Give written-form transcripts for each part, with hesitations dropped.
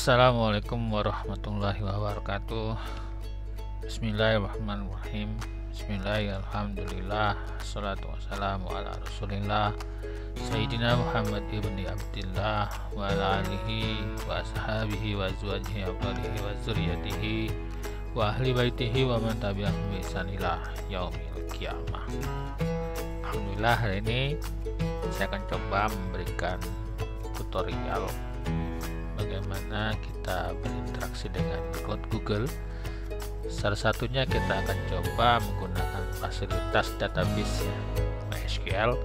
Assalamualaikum warahmatullahi wabarakatuh. Bismillahirrahmanirrahim. Bismillahirrahmanirrahim. Assalatu wassalamu ala rasulillah Sayyidina Muhammad ibni Abdillah wa ala alihi wa ashabihi wa azwajihi wa zuriyatihi wa ahli baitihi wa man tabi'ahum bi ihsan ila yaumil qiyamah. Alhamdulillah, hari ini saya akan coba memberikan tutorial bagaimana kita berinteraksi dengan cloud Google. Salah satunya kita akan coba menggunakan fasilitas database MySQL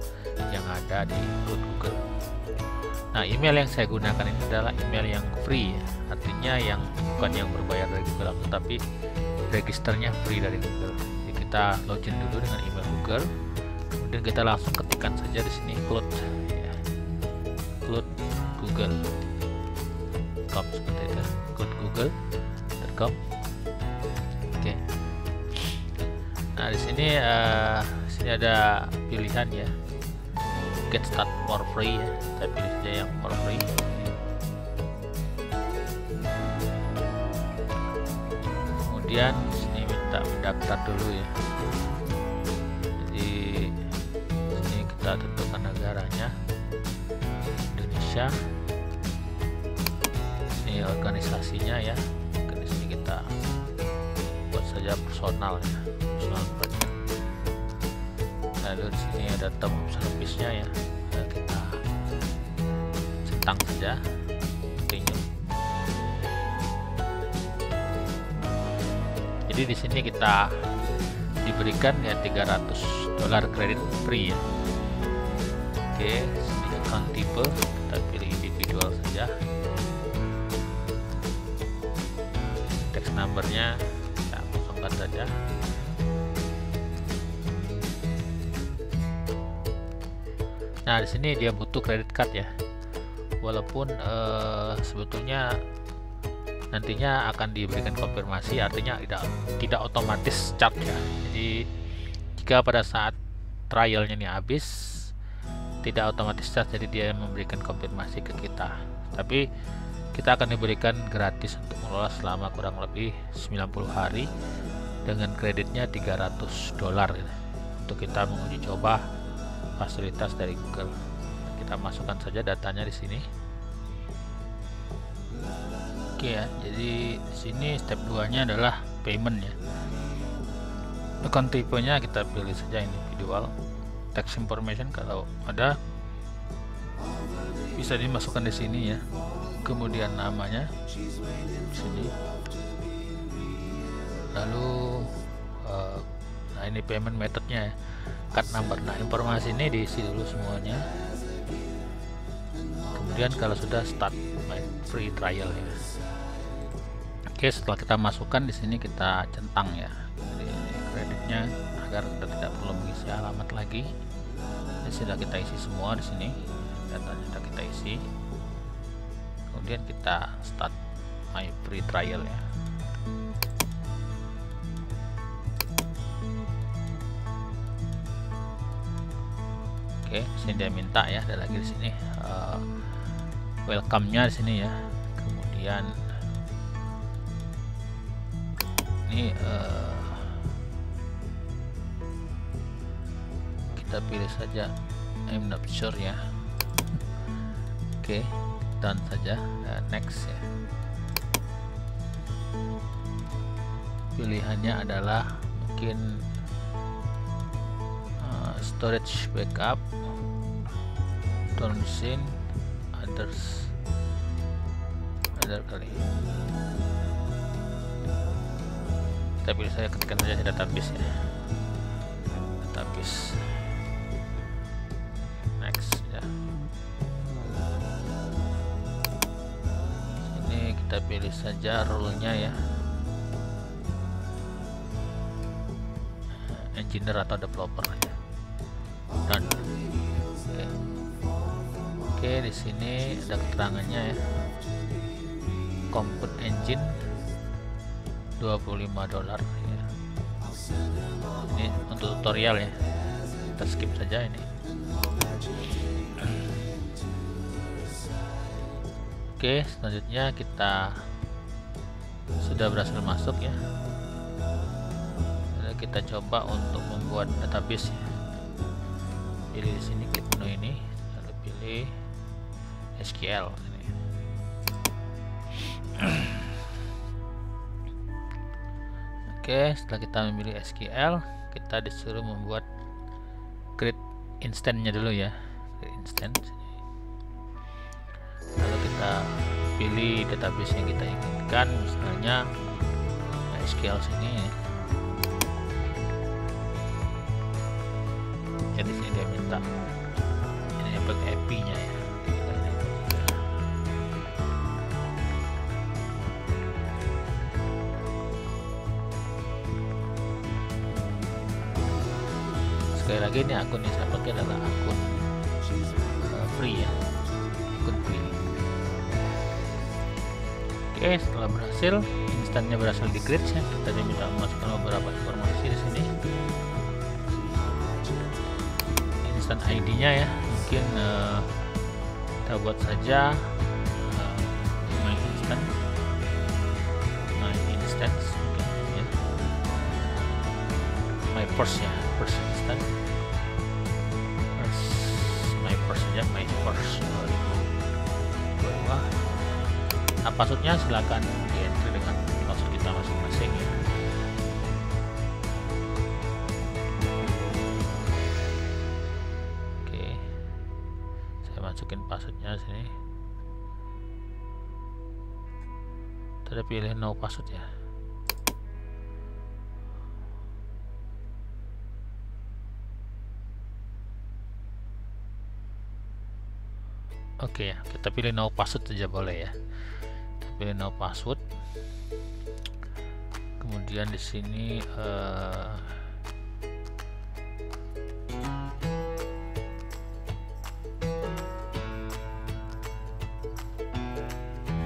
yang ada di cloud Google. Nah, email yang saya gunakan ini adalah email yang free, artinya yang bukan yang berbayar dari Google, tetapi registernya free dari Google. Jadi kita login dulu dengan email Google, kemudian kita langsung ketikkan saja di sini cloud Google. Seperti itu, cloudgoogle.com. Oke. Nah, di sini ada pilihan ya, get start for free ya. Saya pilih saja yang for free. Kemudian di sini minta mendaftar dulu ya. Jadi di sini kita tentukan negaranya, Indonesia. Ini organisasinya ya, di sini kita buat saja personal ya, personal brand. Lalu di sini ada term service-nya ya, kita centang saja, continue. Jadi di sini kita diberikan ya $300 kredit free ya. Oke, sini account tipe kita pilih individual saja. Numbernya kita masukkan saja. Nah, di sini dia butuh credit card ya, walaupun sebetulnya nantinya akan diberikan konfirmasi, artinya tidak otomatis charge ya. Jadi jika pada saat trialnya ini habis, tidak otomatis charge, jadi dia memberikan konfirmasi ke kita. Tapi kita akan diberikan gratis untuk mengelola selama kurang lebih 90 hari dengan kreditnya $300 untuk kita menguji coba fasilitas dari Google. Kita masukkan saja datanya di sini. Oke ya, jadi di sini step 2-nya adalah payment ya. Account tipenya kita pilih saja individual. Tax information kalau ada bisa dimasukkan di sini ya. Kemudian namanya sini, lalu nah ini payment methodnya ya, card number. Nah, informasi ini diisi dulu semuanya. Kemudian kalau sudah start my free trial ya. Oke, setelah kita masukkan di sini kita centang ya, jadi kreditnya agar kita tidak perlu mengisi alamat lagi. Ini sudah kita isi semua di sini, datanya sudah kita isi. Kemudian kita start my free trial ya. Oke, sini dia minta ya, ada lagi di sini welcome-nya di sini ya. Kemudian ini kita pilih saja I'm not sure ya. Oke, done saja, next ya. Pilihannya adalah mungkin storage backup, turn machine, other kali. Kita pilih saya ketikkan saja database ya, database, next ya. Kita pilih saja role-nya ya, engineer atau developer aja. Dan oke, di sini ada keterangannya ya, compute engine $25 ya. Ini untuk tutorial ya, kita skip saja ini. Oke, selanjutnya kita sudah berhasil masuk ya. Lalu kita coba untuk membuat database ya. Pilih di sini, klik menu ini, lalu pilih SQL ini. Oke, setelah kita memilih SQL, kita disuruh membuat create instance-nya dulu ya. Create instance. Lalu kita pilih database yang kita inginkan, misalnya SQL sini ya. Jadi sini dia minta enable API-nya ya. Sekali lagi ini akun yang saya pakai adalah akun free ya, akun free. Oke, setelah berhasil, instannya berhasil di-create ya. Kita diminta memasukkan beberapa informasi di sini. Instan ID-nya ya, mungkin kita buat saja my instance mungkin ya. My first ya, first instance. My first saja, my first 2022. Nah, passwordnya silakan di entry dengan password kita masing-masing ya. Oke, saya masukin passwordnya sini. Kita pilih no password ya. Oke ya, kita pilih no password saja boleh ya. Kita pilih no password. Kemudian di sini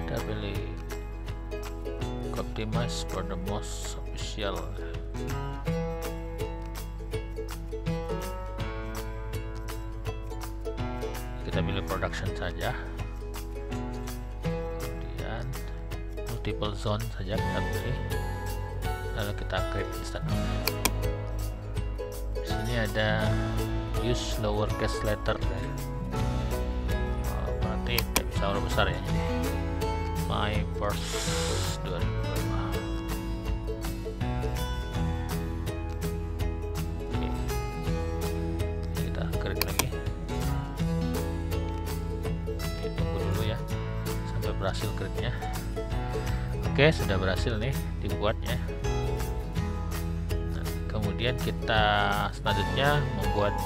kita pilih optimize for the most official. Kita pilih production saja, kemudian multiple zone saja kita pilih, lalu kita create instant. Di sini ada use lowercase letter ya. Berarti tidak bisa huruf besar ya, jadi my first 2022. Oke, kita create lagi. Berhasil create-nya. Oke, sudah berhasil nih dibuatnya. Nah, kemudian kita selanjutnya membuat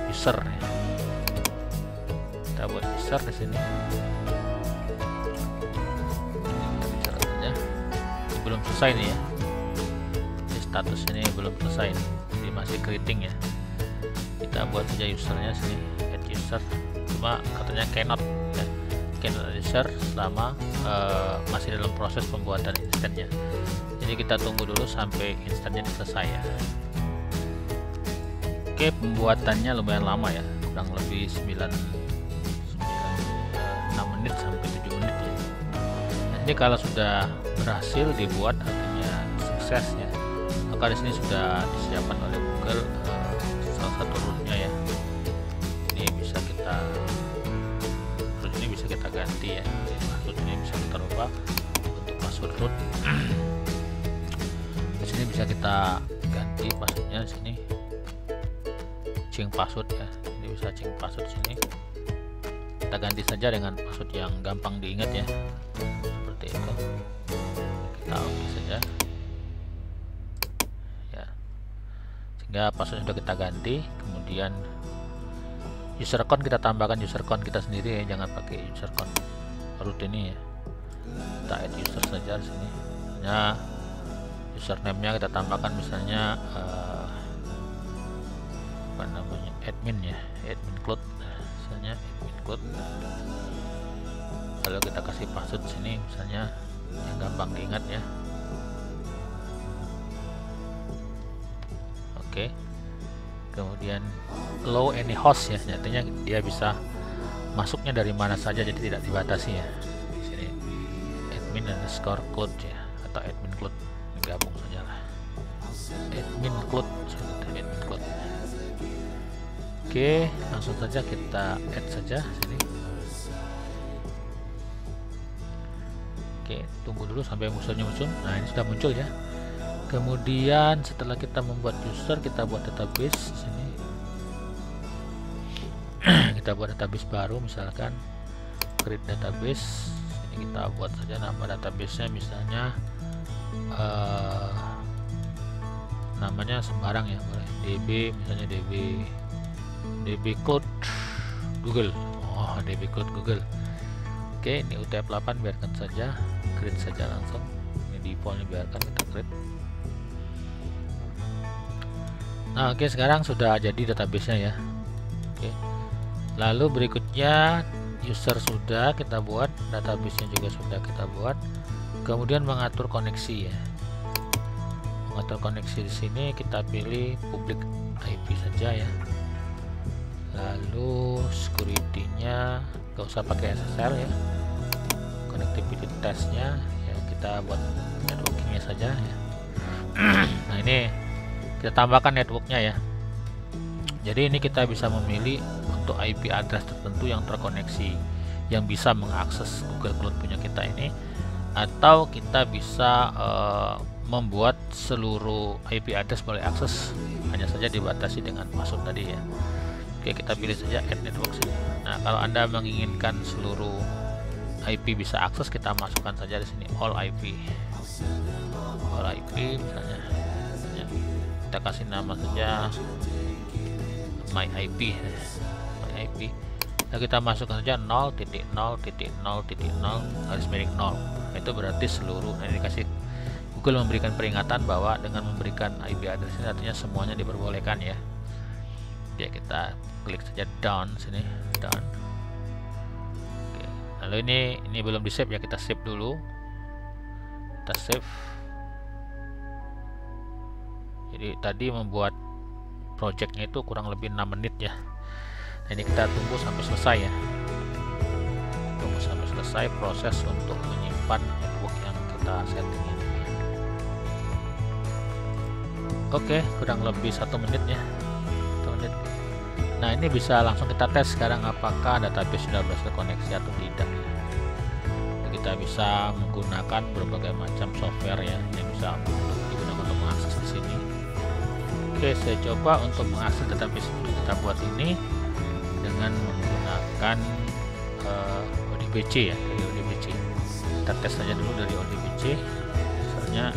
user ya. Kita buat user di sini. Caranya belum selesai nih ya. Ini status ini belum selesai nih. Ini masih creating ya. Kita buat saja usernya sini, add user. Cuma katanya cannot ya. User selama masih dalam proses pembuatan instannya. Jadi kita tunggu dulu sampai instannya selesai ya. Oke, pembuatannya lumayan lama ya, kurang lebih 6 menit sampai 7 menit ya. Nanti kalau sudah berhasil dibuat artinya sukses ya, maka di sini sudah disiapkan oleh Google salah satu rootnya ya. Ini bisa kita ganti ya. Password ini bisa kita rubah untuk password root. Di sini bisa kita ganti passwordnya di sini. Change password ya. Ini bisa change password sini. Kita ganti saja dengan password yang gampang diingat ya. Seperti itu. Kita oke saja. Ya. Sehingga password sudah kita ganti, kemudian user account kita tambahkan user account kita sendiri ya, jangan pakai user account root ini ya. Kita add user saja di sini. Nah, username-nya kita tambahkan misalnya apa namanya, admin ya, admin cloud misalnya, admin cloud. Lalu kita kasih password sini misalnya yang gampang diingat ya. Oke. Kemudian allow any host ya, artinya dia bisa masuknya dari mana saja, jadi tidak dibatasi ya. Di sini admin underscore cloud ya, atau admin cloud, gabung saja lah, admin cloud. Oke, langsung saja kita add saja sini. Oke, tunggu dulu sampai usernya muncul. Nah, ini sudah muncul ya. Kemudian setelah kita membuat user, kita buat database sini. Kita buat database baru, misalkan create database. Ini kita buat saja nama database-nya, misalnya namanya sembarang ya, boleh DB, misalnya DB Cloud Google. Oh, DB Cloud Google. Oke, ini UTF-8 biarkan saja, create saja langsung. Ini defaultnya biarkan kita create. Nah, oke, sekarang sudah jadi database-nya ya. Oke. Lalu berikutnya user sudah kita buat, database-nya juga sudah kita buat. Kemudian mengatur koneksi ya. Mengatur koneksi di sini kita pilih public IP saja ya. Lalu security-nya gak usah pakai SSL ya. Connectivity test-nya ya kita buat networking-nya saja ya. Nah, ini kita tambahkan network-nya ya. Jadi ini kita bisa memilih untuk IP address tertentu yang terkoneksi, yang bisa mengakses Google Cloud punya kita ini, atau kita bisa membuat seluruh IP address boleh akses, hanya saja dibatasi dengan password tadi ya. Oke, kita pilih saja add network sini. Nah, kalau Anda menginginkan seluruh IP bisa akses, kita masukkan saja di sini all IP. All IP misalnya. Kita kasih nama saja my IP. My IP. Nah, kita masukkan saja 0.0.0.0 garis miring 0. Itu berarti seluruh. Nah, ini kasih Google memberikan peringatan bahwa dengan memberikan IP address ini artinya semuanya diperbolehkan ya. Ya, kita klik saja done sini, done. Oke. Lalu ini belum di save ya, kita save dulu. Kita save. Jadi tadi membuat projectnya itu kurang lebih 6 menit ya. Nah, ini kita tunggu sampai selesai ya. Tunggu sampai selesai proses untuk menyimpan network yang kita setting ini. Oke, kurang lebih 1 menit ya. 1 menit. Nah, ini bisa langsung kita tes sekarang apakah database sudah berhasil koneksi atau tidak. Kita bisa menggunakan berbagai macam software ya yang bisa digunakan untuk mengakses di sini. Oke, saya coba untuk mengakses database yang kita buat ini dengan menggunakan ODBC ya, dari ODBC. Kita tes saja dulu dari ODBC, misalnya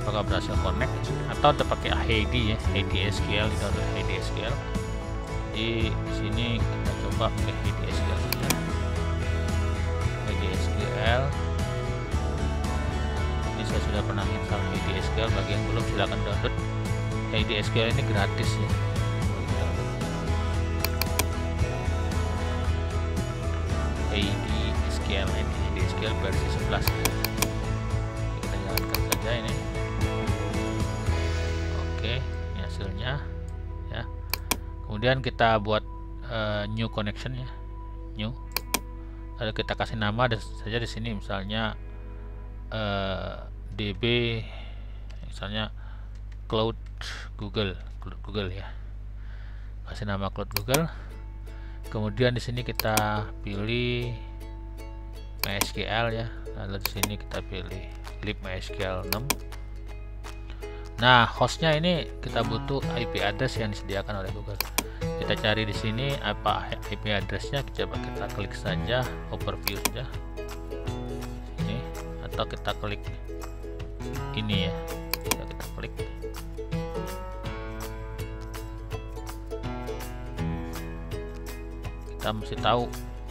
apakah berhasil connect, atau kita pakai HID ya, HID-SQL, kita download HID-SQL. Di sini kita coba pakai HID-SQL saja. HID-SQL. Ini saya sudah pernah install HID-SQL. Bagi yang belum, silahkan download. HID-SQL ini gratis ya. HID-SQL ini HID-SQL versi 11. Kita jalankan saja ini. Oke, ini hasilnya ya. Kemudian kita buat new connection ya, new. Lalu kita kasih nama saja di sini, misalnya DB, misalnya Cloud Google ya. Kasih nama Cloud Google. Kemudian di sini kita pilih MySQL ya. Lalu di sini kita pilih libmysql 6. Nah, hostnya ini kita butuh IP address yang disediakan oleh Google. Kita cari di sini apa IP addressnya, coba kita klik saja overview saja ini, atau kita klik ini ya, kita klik. Kita mesti tahu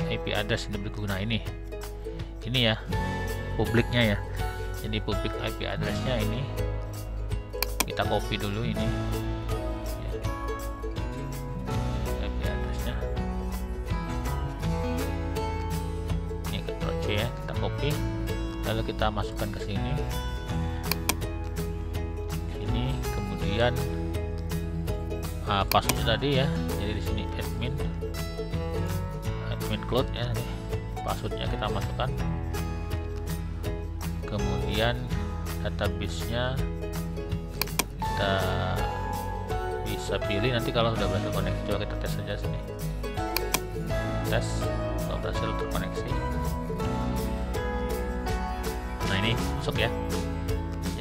IP address yang berguna ini ya, publiknya ya. Jadi public IP addressnya ini kita copy dulu ini ya. IP addressnya ini, Ctrl C ya, kita copy, lalu kita masukkan ke sini, kemudian passwordnya tadi ya. Jadi di sini admin cloud ya, nih passwordnya kita masukkan, kemudian database-nya kita bisa pilih nanti kalau sudah berhasil koneksi. Coba kita tes saja sini, tes kalau berhasil terkoneksi. Nah ini masuk ya,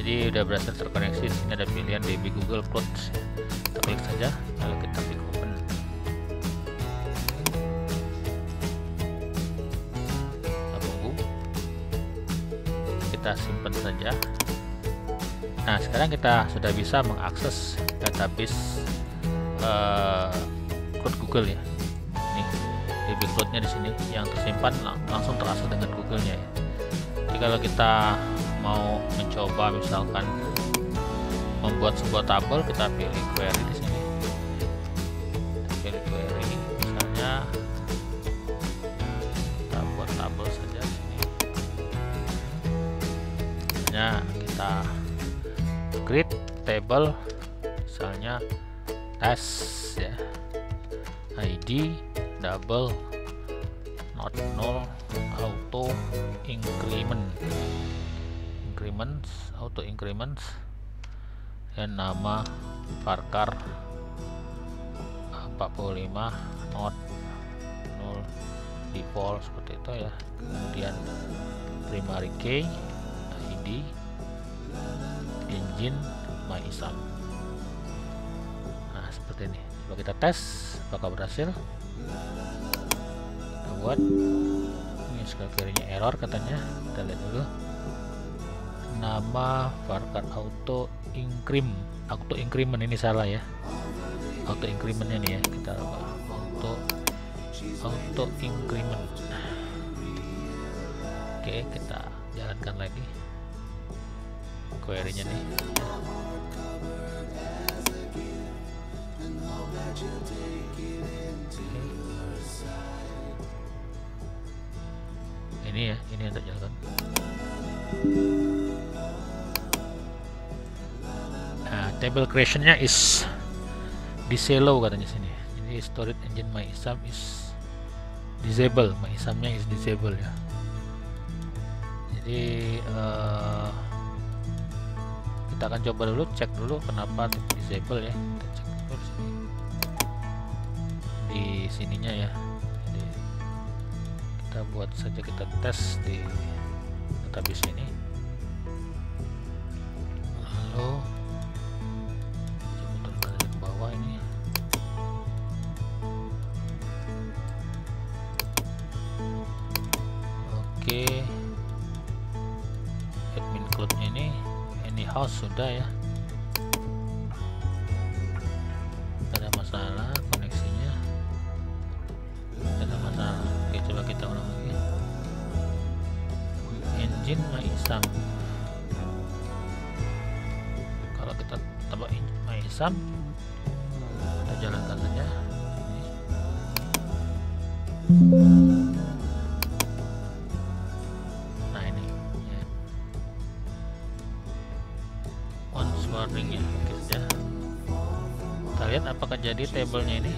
jadi udah berhasil terkoneksi. Di sini ada pilihan DB Google Cloud, kita klik saja lalu kita klik open. Kita tunggu, kita simpan saja. Nah sekarang kita sudah bisa mengakses database cloud Google ya. Ini DB Cloud-nya di sini yang tersimpan langsung terakses dengan Google-nya ya. Jadi kalau kita mau mencoba misalkan membuat sebuah tabel, kita pilih query di sini. Kita pilih query, misalnya kita buat tabel saja di sini. Misalnya kita create table, misalnya test ya, ID double not null auto increments dan nama varchar 45 not null default seperti itu ya. Kemudian primary key, ID, engine MyISAM. Nah seperti ini. Coba kita tes apakah berhasil. Kita buat ini, sekali kirinya error katanya. Kita lihat dulu nama varchar auto increment ini salah ya, auto incrementnya nih ya, kita auto increment. Oke, kita jalankan lagi query-nya nih. Ini ya, ini yang terjalan. Nah, table creation-nya is disallow katanya sini. Jadi storage engine MyISAM is disable, MyISAM-nya is disable ya. Jadi kita akan coba dulu, cek dulu kenapa disable ya. Kita cek dulu di sini, di sininya ya. Jadi kita buat saja, kita tes di database ini. Lalu turunkan ke bawah ini. Oke, admin cloud-nya ini anyhow sudah ya, tidak ada masalah koneksinya, tidak ada masalah. Oke, coba kita ulang lagi. Engine MyISAM, kalau kita tambah MyISAM, kita jalankan saja ini. Nah ini ya, once warning ya, saja. Kita lihat apakah jadi tabelnya ini.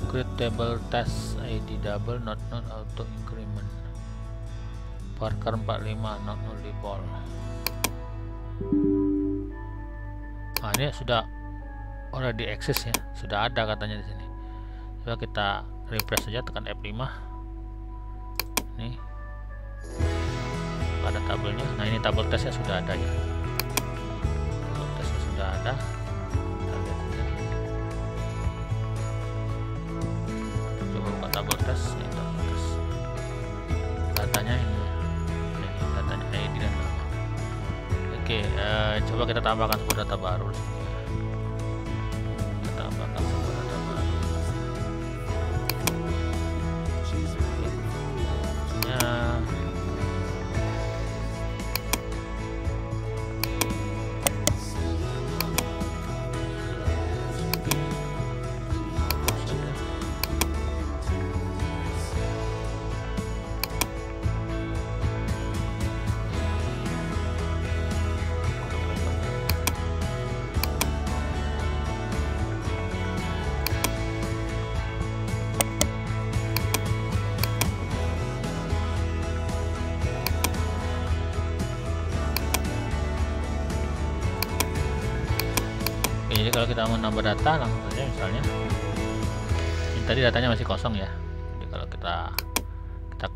Create table test ID double not null auto increment varchar 45 not null default. Nah ini sudah already access ya, sudah ada katanya di sini. Coba kita refresh saja, tekan F5. Nih ada tabelnya. Nah ini tabel testnya sudah ada ya, tabel testnya sudah ada. Tabel tes ini, tabel tes datanya ini datanya ID dan nama. Oke, coba kita tambahkan sebuah data baru. Kita tambahkan sebuah data baru. kalau kita mau nambah data langsung saja, misalnya ini tadi datanya masih kosong ya. Jadi kalau kita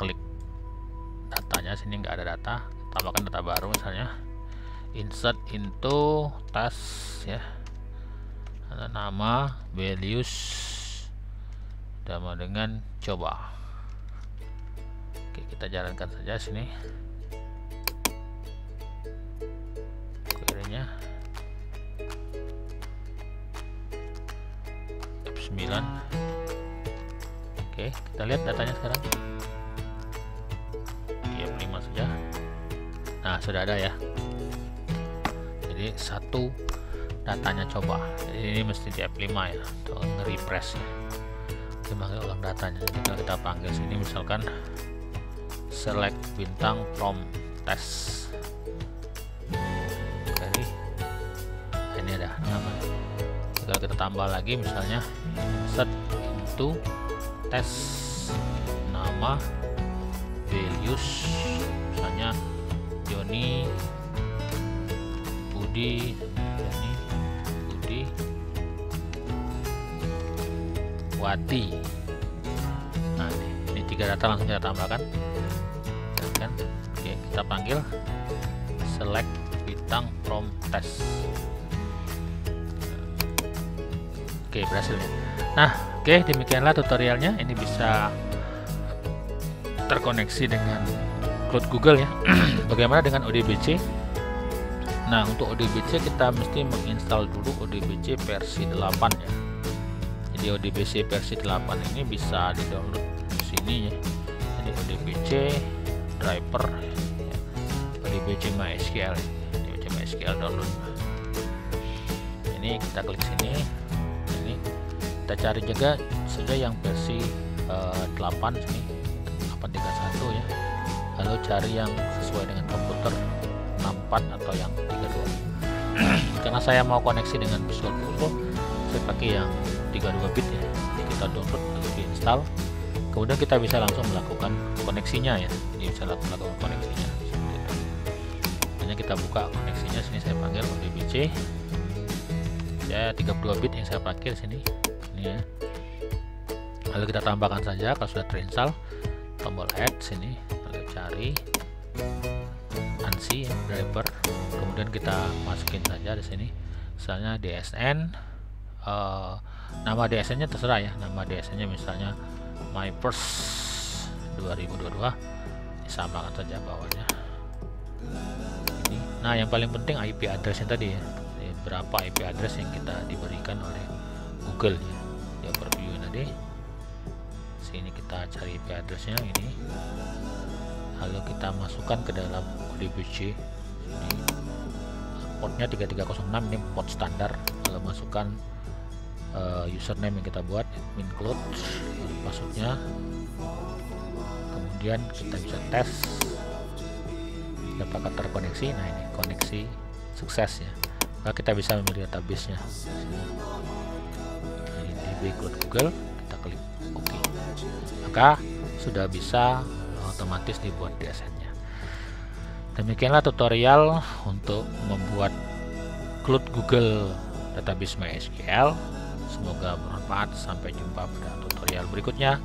klik datanya, sini nggak ada data, tambahkan data baru, misalnya insert into task ya, ada nama, values sama dengan coba. Oke, kita jalankan saja sini query-nya F9. Oke, kita lihat datanya sekarang. F5 saja. Nah, sudah ada ya. Jadi satu datanya coba. Jadi ini mesti di F5 ya, untuk nge-refresh ya. Kita panggil ulang datanya. Jadi kalau kita panggil sini misalkan select bintang from test. Jadi ini ada nama. Kalau kita tambah lagi misalnya insert into test, nama, values, misalnya Joni Budi Wati. Nah, ini 3 data langsung kita tambahkan. Kan? Oke, kita panggil select bintang from test. Oke, berhasil ya. Nah, oke, demikianlah tutorialnya. Ini bisa terkoneksi dengan Cloud Google ya. Bagaimana dengan ODBC? Nah, untuk ODBC kita mesti menginstal dulu ODBC versi 8 ya. Jadi ODBC versi 8 ini bisa di-download di sini ya. Jadi ODBC driver ya. ODBC MySQL ya. ODBC MySQL download. Ini kita klik sini. Ini kita cari juga saja yang versi 8 sini, 831 ya. Lalu cari yang sesuai dengan komputer 64 atau yang 32. Karena saya mau koneksi dengan Visual Studio, saya pakai yang 32 bit ya. Jadi kita download lalu diinstal, kemudian kita bisa langsung melakukan koneksinya ya. Jadi bisa melakukan koneksinya seperti itu. Hanya kita buka koneksinya, sini saya panggil ODBC ya, 32 bit yang saya pakai sini ini ya. Lalu kita tambahkan saja kalau sudah terinstall, tombol add sini, lalu cari ANSI ya, driver, kemudian kita masukin saja di sini misalnya DSN, nama DSN nya terserah ya, nama DSN nya misalnya my first 2022, disamakan saja bawahnya ini. Nah, yang paling penting IP address yang tadi ya, berapa IP address yang kita diberikan oleh Google ya. Di overview tadi sini kita cari IP addressnya ini, lalu kita masukkan ke dalam ODBC ini, portnya 3306, ini port standar. Lalu masukkan username yang kita buat, admin cloud, passwordnya, kemudian kita bisa tes apakah terkoneksi. Nah, ini koneksi sukses ya. Nah, kita bisa memilih database nya ini DB Cloud Google, kita klik OK, maka sudah bisa otomatis dibuat DSN nya. Demikianlah tutorial untuk membuat Cloud Google Database MySQL. Semoga bermanfaat. Sampai jumpa pada tutorial berikutnya.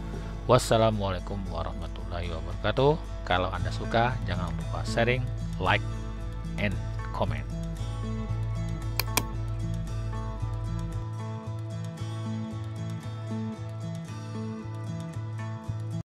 Wassalamualaikum warahmatullahi wabarakatuh. Kalau Anda suka, jangan lupa sharing, like, and comment.